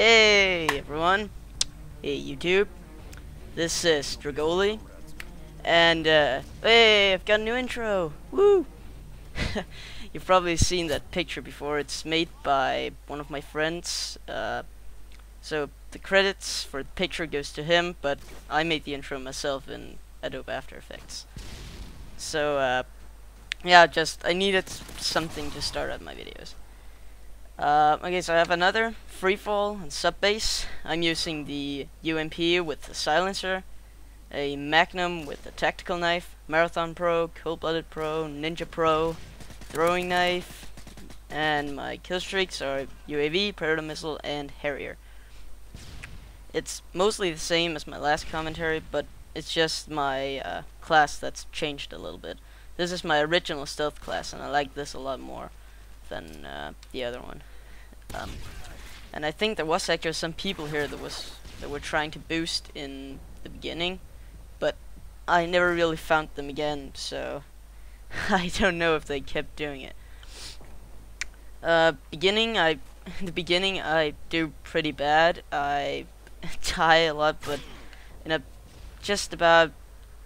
Hey everyone, hey YouTube, this is Drugoli, and hey, I've got a new intro, woo! You've probably seen that picture before. It's made by one of my friends, so the credits for the picture goes to him, but I made the intro myself in Adobe After Effects. So yeah, I needed something to start out my videos. Okay, so I have another freefall and sub bass. I'm using the UMP with the silencer, a Magnum with a tactical knife, Marathon Pro, Cold-Blooded Pro, Ninja Pro, throwing knife, and my kill streaks are UAV, Predator Missile, and Harrier. It's mostly the same as my last commentary, but it's just my class that's changed a little bit. This is my original stealth class, and I like this a lot more than the other one. And I think there was actually some people here that were trying to boost in the beginning, but I never really found them again, so I don't know if they kept doing it. In the beginning I do pretty bad. I die a lot, but just about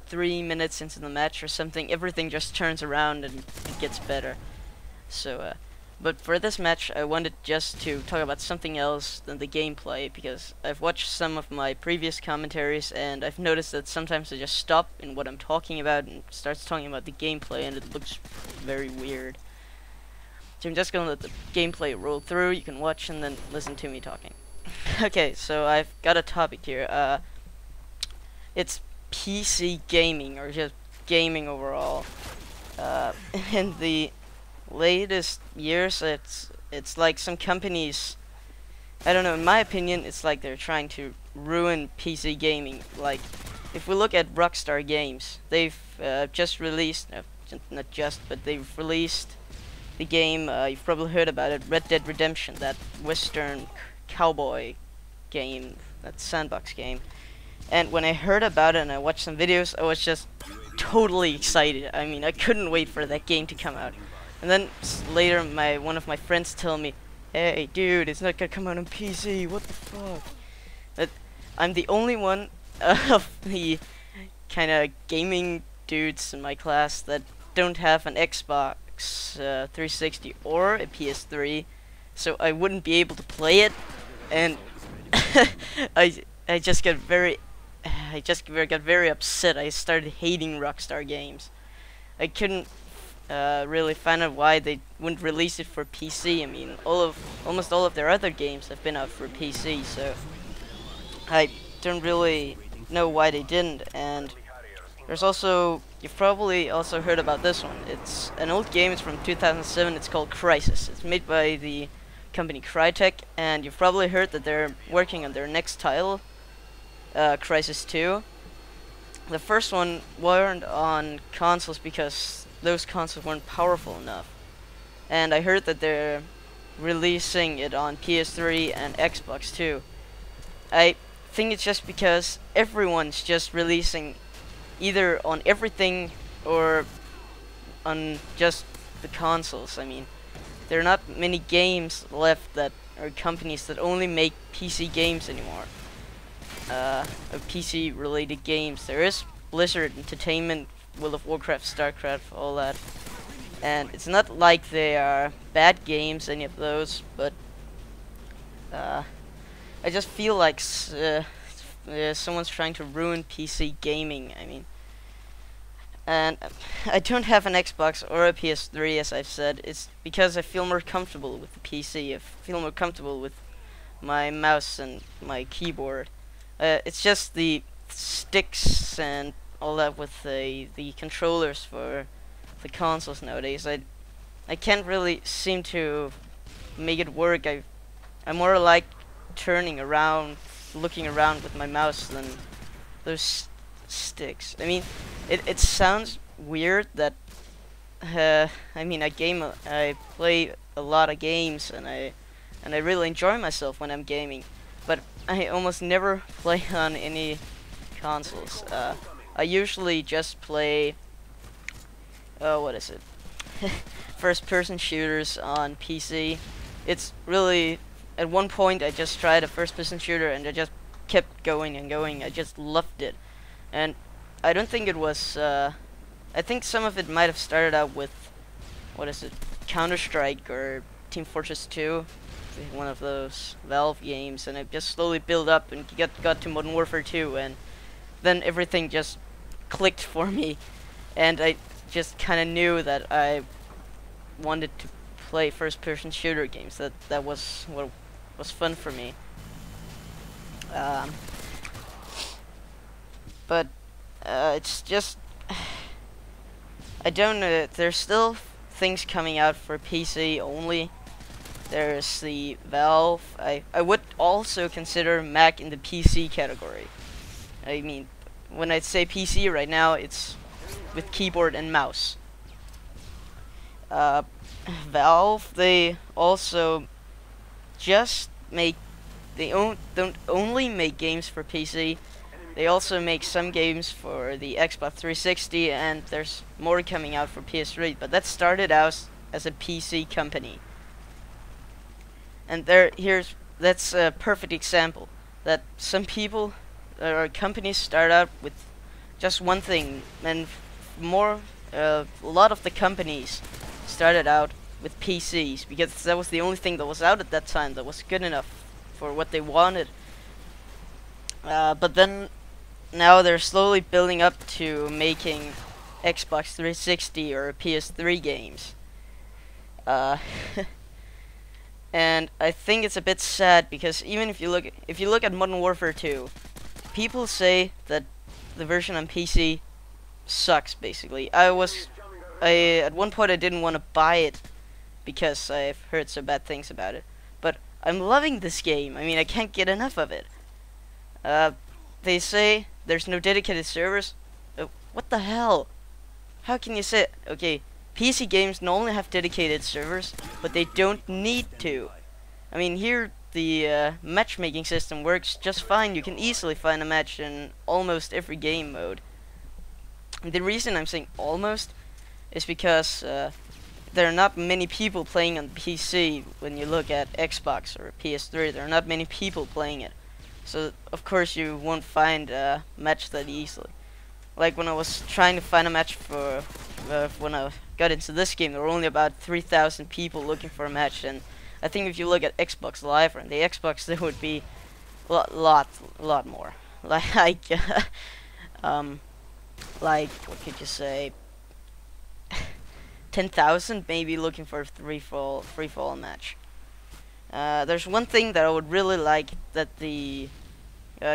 3 minutes into the match or something, everything just turns around and it gets better. So but for this match, I wanted just to talk about something else than the gameplay, because I've watched some of my previous commentaries, and I've noticed that sometimes I just stop in what I'm talking about and starts talking about the gameplay, and it looks very weird. So I'm just gonna let the gameplay roll through. You can watch and then listen to me talking. Okay, so I've got a topic here. It's PC gaming, or just gaming overall. In the latest years, it's like some companies, I don't know, in my opinion, it's like they're trying to ruin PC gaming. Like, if we look at Rockstar Games, they've just released, not just, but they've released the game, you've probably heard about it, Red Dead Redemption, that western cowboy game, that sandbox game. And when I heard about it and I watched some videos, I was just totally excited. I mean, I couldn't wait for that game to come out. And then later, one of my friends told me, "Hey, dude, it's not gonna come out on PC. What the fuck?" That I'm the only one of the kind of gaming dudes in my class that don't have an Xbox 360 or a PS3, so I wouldn't be able to play it. And I just got very upset. I started hating Rockstar Games. I couldn't really find out why they wouldn't release it for PC. I mean, almost all of their other games have been out for PC, so I don't really know why they didn't. And there's also, you've probably also heard about this one. It's an old game. It's from 2007. It's called Crysis. It's made by the company Crytek, and you've probably heard that they're working on their next title, Crysis 2. The first one weren't on consoles because those consoles weren't powerful enough, and I heard that they're releasing it on PS3 and Xbox too. I think it's just because everyone's just releasing either on everything or on just the consoles. I mean, there are not many games left that are companies that only make PC games anymore. PC related games. There is Blizzard Entertainment, World of Warcraft, StarCraft, all that. And it's not like they are bad games, any of those, but I just feel like someone's trying to ruin PC gaming. I mean, and I don't have an Xbox or a PS3, as I've said. It's because I feel more comfortable with the PC. I feel more comfortable with my mouse and my keyboard. It's just the sticks and all that with the controllers for the consoles nowadays. I can't really seem to make it work. I more like turning around, looking around with my mouse than those sticks. I mean, it sounds weird that I mean, I play a lot of games, and I really enjoy myself when I'm gaming, but I almost never play on any consoles. I usually just play, what is it? First-person shooters on PC. It's really at one point I just tried a first-person shooter and I just kept going and going. I just loved it, and I don't think it was. I think some of it might have started out with, what is it, Counter-Strike or Team Fortress 2, one of those Valve games, and it just slowly built up and got to Modern Warfare 2, and then everything just clicked for me, and I just kind of knew that I wanted to play first-person shooter games. That was what was fun for me. But it's just, I don't know. There's still things coming out for PC only. There's the Valve. I would also consider Mac in the PC category. I mean, when I say PC right now, it's with keyboard and mouse. Valve, they also just make, don't only make games for PC, they also make some games for the Xbox 360, and there's more coming out for PS3, but that started out as a PC company. And that's a perfect example that some people or companies start out with just one thing, and a lot of the companies started out with PCs because that was the only thing that was out at that time that was good enough for what they wanted. But then now they're slowly building up to making Xbox 360 or PS3 games. And I think it's a bit sad because even if you look at Modern Warfare 2, people say that the version on PC sucks. Basically, at one point I didn't want to buy it because I've heard so bad things about it. But I'm loving this game. I mean, I can't get enough of it. They say there's no dedicated servers. What the hell? How can you say? Okay, PC games not only have dedicated servers, but they don't need to. I mean, here the matchmaking system works just fine. You can easily find a match in almost every game mode. And the reason I'm saying almost is because there are not many people playing on PC. When you look at Xbox or PS3, there are not many people playing it. So of course you won't find a match that easily. Like when I was trying to find a match for when I got into this game, there were only about 3,000 people looking for a match, and I think if you look at Xbox Live or on the Xbox, there would be a lot more. Like like what could you say? 10,000 maybe looking for a free fall match. There's one thing that I would really like that the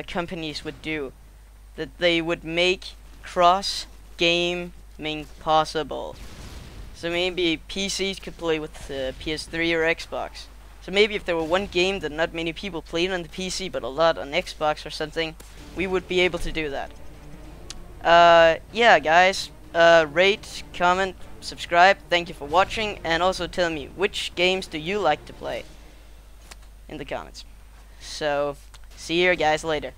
companies would do, that they would make cross gaming possible. So maybe PCs could play with PS3 or Xbox. So maybe if there were one game that not many people played on the PC but a lot on Xbox or something, we would be able to do that. Yeah, guys, rate, comment, subscribe. Thank you for watching, and also tell me which games do you like to play in the comments. So see you guys later.